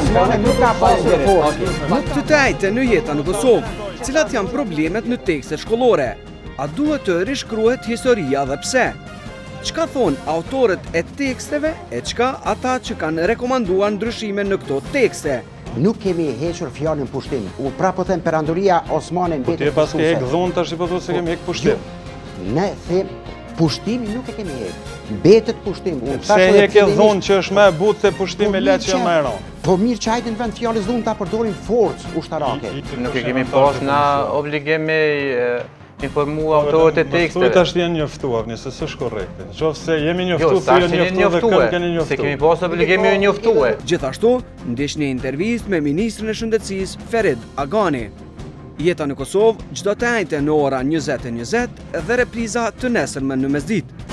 Osmani nuk ka pasur forcë. Të tajte në jeta në Kosovë, cilat janë problemet në tekstet shkollore? A duhet të rishkruhet historia dhe pse? Çka thonë autorët e teksteve e çka ata që kanë rekomanduar ndryshime në këto tekste? Nuk kemi hequr fjalën pushtim. U prapë them perandoria Osmane mbetet. Ti pas ke hek dhon tash po thotë se kemi hek pushtim. Ne them pushtimi nuk e kemi hek. Mbetet pushtim. Pse hek e dhon që është më e butë se pushtim e leç që më e rënd. Po mirë që hajde në vend fjalës dhun ta përdorim forcë ushtarake. Nuk e kemi pas na obligim me informu autorët e teksteve. Tash janë njoftuar, nëse s'është korrekte. Nëse jemi njoftuar, njoftuar, se kemi pas obligim me njoftue. Gjithashtu, ndesh një intervistë me ministrin e Shëndetësisë Ferit Agani. Jeta në Kosovë çdo të njëjtë në ora 20:20 dhe repriza të nesërmen në mesditë.